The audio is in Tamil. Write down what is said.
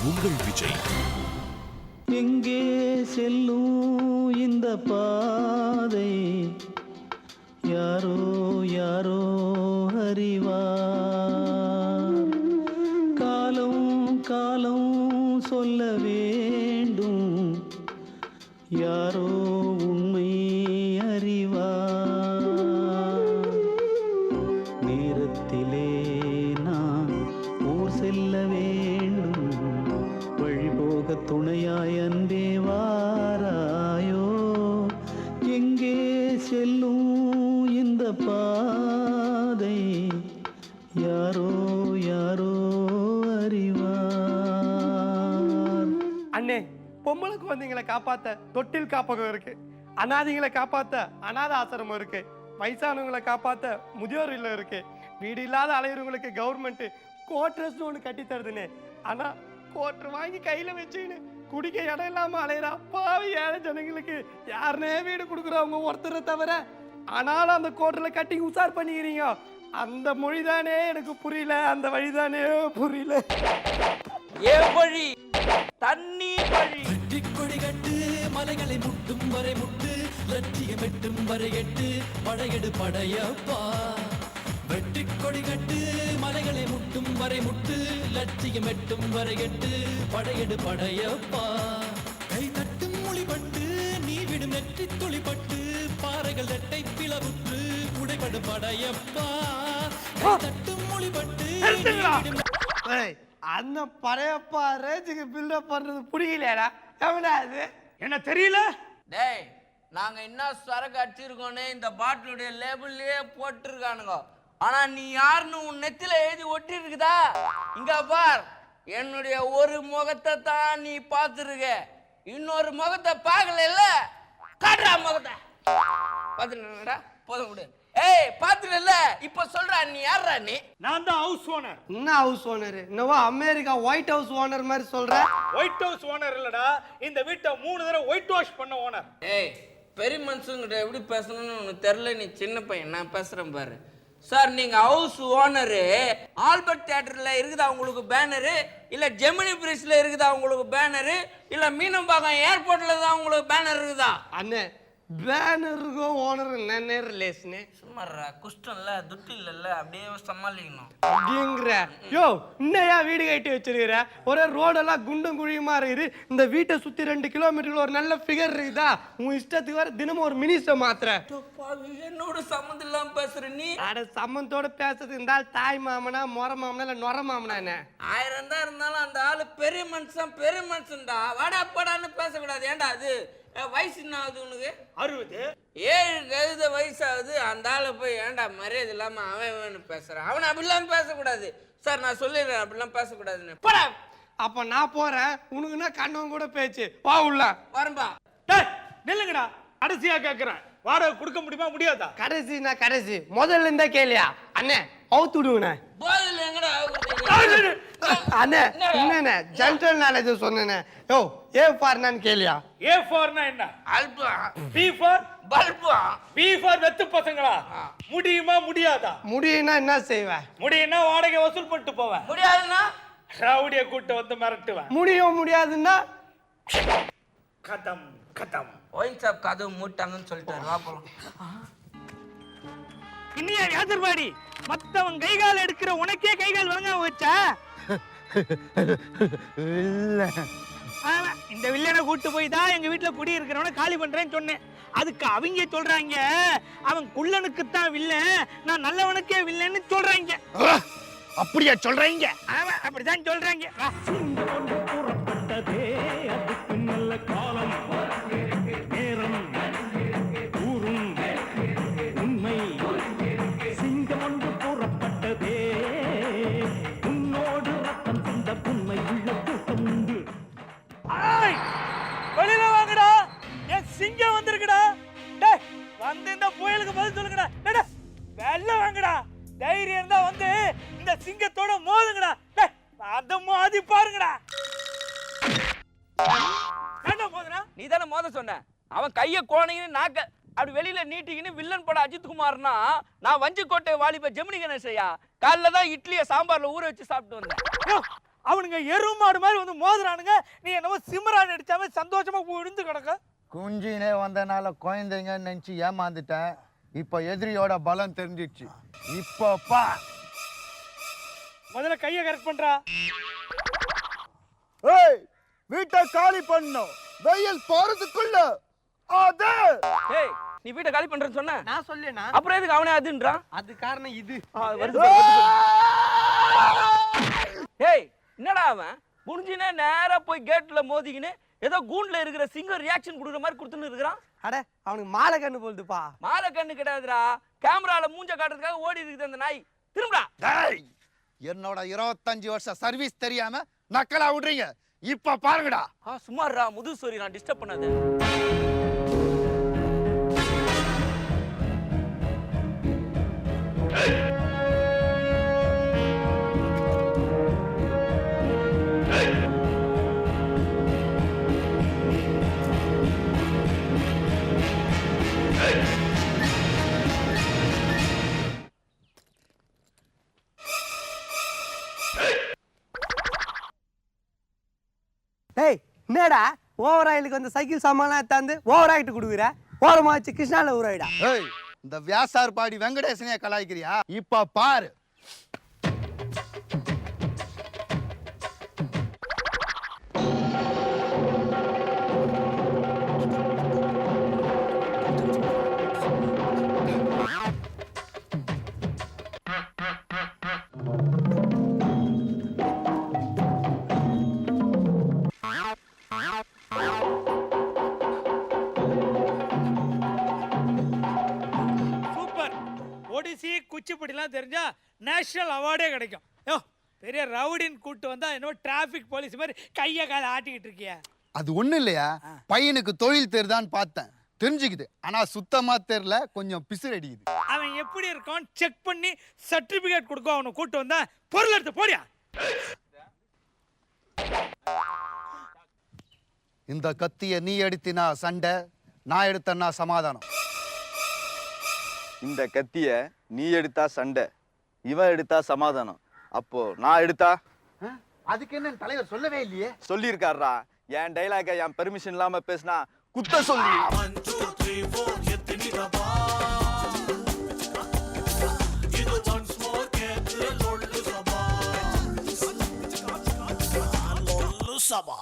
உங்கள் விஜய். எங்கே செல்லும் இந்த பாதை யாரோ யாரோ அறிவார். காலம் காலம் சொல்ல வேண்டும் யாரோ உண்மை அறிவார். நேரத்திலே நான் ஊர் செல்ல வேண்டும் வழிபோக துணையாய் அன்பே வாராயோ. எங்கே செல்லும் இந்த பாதை யாரோ யாரோ அறிவார். அண்ணே, பொம்பளை குழந்தைங்களை காப்பாத்த தொட்டில் காப்பகம் இருக்கு, அனாதைகளை காப்பாத்த அநாத ஆசிரமம் இருக்கு, வயசானவங்களை காப்பாத்த முதியோர் இல்லம் இருக்கு, வீடு இல்லாத அலையிறவங்களுக்கு கவர்மெண்ட் கோட்ரஸ்னு ஒன்று கட்டி தருதுன்னு. ஆனா கோட்ரு வாங்கி கையில வச்சுன்னு குடிக்க இடம் இல்லாம அலையிறா பாவி ஏழை ஜனங்களுக்கு யாருனே வீடு கொடுக்குறவங்க ஒருத்தரை தவிர. ஆனாலும் அந்த கோட்டரை கட்டி உசார் பண்ணிக்கிறீங்க. அந்த மொழிதானே எனக்கு புரியல, அந்த வழிதானே புரியல. ஏ வழி தண்ணி வழி கொடி கட்டு மலைகளை முட்டும் வரை முட்டு லட்சியம் எட்டும் வரை எட்டு படையெடு படையப்பா. வெட்டி கொடி கட்டு மலைகளை முட்டும் வரை முட்டு லட்சியம் எட்டும் வரை எட்டு படையெடு படையப்பா. கை தட்டும் மொழிபட்டு நீ விடும் நெற்றி துளிப்பட்டு பாறைகள் ரெட்டை பிளவுற்று உடைபடு படையப்பா. கை தட்டும் மொழிபட்டு அந்த படையப்பா ரேஞ்சுக்கு பில்டப் பண்றது புரியலையாடா? எவனா அது? என்ன தெரியல? டேய், நாங்க என்ன சரக்கு அடிச்சிருக்கோன்னு இந்த பாட்டிலுடைய லேபிள்லயே போட்டிருக்கானுங்க. ஆனா நீ யாருன்னு உன் நெத்தில எழுதி ஒட்டி இருக்குதா? இங்க பார், என்னுடைய ஒரு முகத்தை தான் நீ பார்த்துருக்க, இன்னொரு முகத்தை பார்க்கல. காட்டுறா முகத்தை. பார்த்துடா போதும் விடு. ஏய் பாத்துல இப்ப சொல்றா, நீ யாரா? நீ நான் தான் ஹவுஸ் ஓனர். என்ன ஹவுஸ் ஓனர்? என்னவோ அமெரிக்கா ஒயிட் ஹவுஸ் ஓனர் மாதிரி சொல்ற. ஒயிட் ஹவுஸ் ஓனர் இல்லடா, இந்த வீட்டை 3 தடவை ஒயிட் வாஷ் பண்ண ஓனர். ஏய், பெரிய மனுஷங்கிட்ட எப்படி பேசணும்னு உனக்கு தெரியல, நீ சின்ன பையன், நான் பேசுறேன் பாரு. சார், நீங்க ஹவுஸ் ஓனரு, ஆல்பர்ட் தியேட்டர்ல இருக்குதா உங்களுக்கு பேனரு, இல்ல ஜெமினி பிரிட்ஜ்ல இருக்குதா உங்களுக்கு பேனரு, இல்ல மீனம்பாக்கம் ஏர்போர்ட்ல தான் உங்களுக்கு பேனர் இருக்குதா? அண்ணே, பேனருக்கும் ஓனர் என்ன ரிலேஷனு? சும்மாறா, குஷ்டம் இல்ல, துட்டு இல்ல, அப்படியே சமாளிக்கணும் அப்படிங்கிற. யோ, இன்னையா வீடு கட்டி வச்சிருக்கிற? ஒரே ரோடெல்லாம் குண்டும் குழியுமா இருக்குது. இந்த வீட்டை சுத்தி 2 கிலோமீட்டர்ல ஒரு நல்ல ஃபிகர் இருக்குதா? உன் இஷ்டத்துக்கு வர தினமும் ஒரு மினிஸ்டர் மாத்திர. என்னோட சம்மந்தம் இல்லாம பேசுற நீ. அட, சம்மந்தோட பேசுறது இருந்தால் தாய் மாமனா மொர மாமனா இல்ல நொர மாமனா? என்ன 1000 தான் இருந்தாலும் அந்த ஆளு பெரிய மனுஷன்டா. வாடா போடான்னு பேசக்கூடாது. ஏன்டா அது வயசு என்ன ஆகுது உனக்கு? 60. 7 வயசாகுது. அந்த ஆளை போய் ஏன்டா மரியாதை இல்லாம அவன் பேசுறான்? அவனை அப்படிலாம் பேசக்கூடாது சார், நான் சொல்லிடுறேன், அப்படிலாம் பேசக்கூடாதுன்னு. போடா. அப்ப நான் போறேன், உனக்குன்னா கண்ணவன் கூட பேச்சு. வா உள்ள. வரம்பா. டேய் நில்லுங்கடா, கடைசியா கேக்குறேன், வாடகை கொடுக்க முடியுமா முடியாதா? கடைசினா கடைசி, முதல்ல இருந்தா கேளியா? அண்ணே, அவுத்து விடுங்கண்ணே. போதில் எங்கடா அண்ணே, என்னண்ணே general knowledge சொன்னேண்ணே. Yo, A ஃபார்னான்னு கேளியா? A ஃபார்னா என்ன? அல்பா. பி ஃபார் பல்பா. பி ஃபார் வெத்து பசங்களா? முடியுமா முடியாதா? முடியும்னா என்ன செய்வேன்? முடியும்னா வாடகை வசூல் பண்ணிட்டு போவேன். முடியாதுன்னா ரவுடிய கூட்ட வந்து மிரட்டுவேன். முடியும் முடியாதுன்னா கதம் கதம். ஒயின் ஷாப் கதவு மூட்டாங்கன்னு சொல்லிட்டாரு. வா போலாம். இன்னியா யாதர்வாடி, மத்தவன் கைகால் எடுக்கிற உனக்கே கைகால் வாங்காம வச்சா? இந்த வில்லனை கூட்டு போய் தான் எங்க வீட்டுல குடி இருக்கிறவன காலி பண்றேன்னு சொன்னேன். அதுக்கு அவங்க சொல்றாங்க, அவன் குள்ளனுக்கு தான் வில்லன், நான் நல்லவனுக்கே வில்லன்னு சொல்றாங்க. அப்படியா சொல்றீங்க? அப்படிதான் சொல்றாங்க. வெளியில வாங்கடா, என் சிங்கம் வந்திருக்குடா. வந்து இந்த புயலுக்கு பதில் சொல்லுங்கடா. வெளில வாங்கடா, தைரியம் இருந்தா வந்து இந்த சிங்கத்தோட மோதுங்கடா. அத மோதி பாருங்கடா. என்ன மோதுறா? நீ தானே மோத சொன்ன. அவன் கைய கோணையின்னு நாக்க அப்படி வெளியில நீட்டிக்கின்னு வில்லன் படம் அஜித் குமார்னா, நான் வஞ்சிக்கோட்டை வாலிப ஜெமினி கணேசையா காலைல தான் இட்லியை சாம்பார்ல ஊற வச்சு சாப்பிட்டு வந்தேன். அவனுங்க எருமாடு மாதிரி வந்து மோதுறானுங்க. நீ என்னமோ சிம்மரான் அடிச்சாம சந்தோஷமா விழுந்து கிடக்க. குஞ்சினே வந்தனால குழந்தைங்கன்னு நினைச்சு ஏமாந்துட்டேன். இப்ப எதிரியோட பலம் தெரிஞ்சிடுச்சு. இப்போ பா முதல்ல கையை கரெக்ட் பண்றா. ஏய், வீட்டை காலி பண்ணும். வெயில் போறதுக்குள்ள அது. ஏய் நீ வீட்டை காலி பண்றேன்னு சொன்ன, நான் சொல்லேனா? அப்புறம் எதுக்கு அவனே அதுன்றான்? அது காரணம் இது. வருது பாரு, வருது பாரு. ஏய் என்னடா அவன் குனிஞ்சினே நேரா போய் கேட்ல மோதிக்கின்னு ஏதோ கூண்ட்ல இருக்கிற சிங்கம் ரியாக்ஷன் கொடுக்குற மாதிரி கொடுத்துன்னு இருக்கிறான். அட அவனுக்கு மாலை கண்ணு போகுதுப்பா. மாலை கண்ணு கிடையாதுடா, கேமரால மூஞ்ச காட்டுறதுக்காக ஓடி இருக்குது அந்த நாய். திரும்புடா. டேய், என்னோட 25 வருஷம் சர்வீஸ் தெரியாம நக்கலா விடுறீங்க. இப்ப பாருங்கடா. சும்மாறா முது சோரி, நான் டிஸ்டர்ப் பண்ணாத. டேய் என்னடா ஓவர் ஆயிலுக்கு வந்து சைக்கிள் சாமான்லாம் எடுத்தாந்து ஓவர் ஆயிட்டு கொடுக்குற? ஓரமா வச்சு கிருஷ்ணால ஊராயிடா. ஏய், இந்த வியாசார் பாடி வெங்கடேசனைய கலாய்க்கிறியா? இப்ப பாரு. சூப்பர். ஒடிசி குச்சிப்புடிலாம் தெரிஞ்சா நேஷனல் அவார்டே கிடைக்கும். யோ பெரிய ரவுடின்னு கூட்டு வந்தா என்னவோ டிராஃபிக் போலீஸ் மாதிரி கையை காலை ஆட்டிக்கிட்டு இருக்கிய. அது ஒண்ணு இல்லையா, பையனுக்கு தொழில் தெரிதான்னு பார்த்தேன். தெரிஞ்சுக்குது, ஆனா சுத்தமா தெரியல, கொஞ்சம் பிசுறு அடிக்குது. அவன் எப்படி இருக்கான் செக் பண்ணி சர்டிபிகேட் கொடுக்க அவனை கூட்டு வந்தா பொருள் எடுத்து போடியா. இந்த கத்திய நீ எடுத்தினா சண்டை, நான் எடுத்தேன்னா சமாதானம். இந்த கத்திய நீ எடுத்தா சண்டை, இவன் எடுத்தா சமாதானம். அப்போ நான் எடுத்தா? அதுக்கு என்ன தலைவர் சொல்லவே இல்லையே. சொல்லியிருக்காரா, என் டைலாக என் பெர்மிஷன் இல்லாம பேசினா குத்த சொல்லி. சபா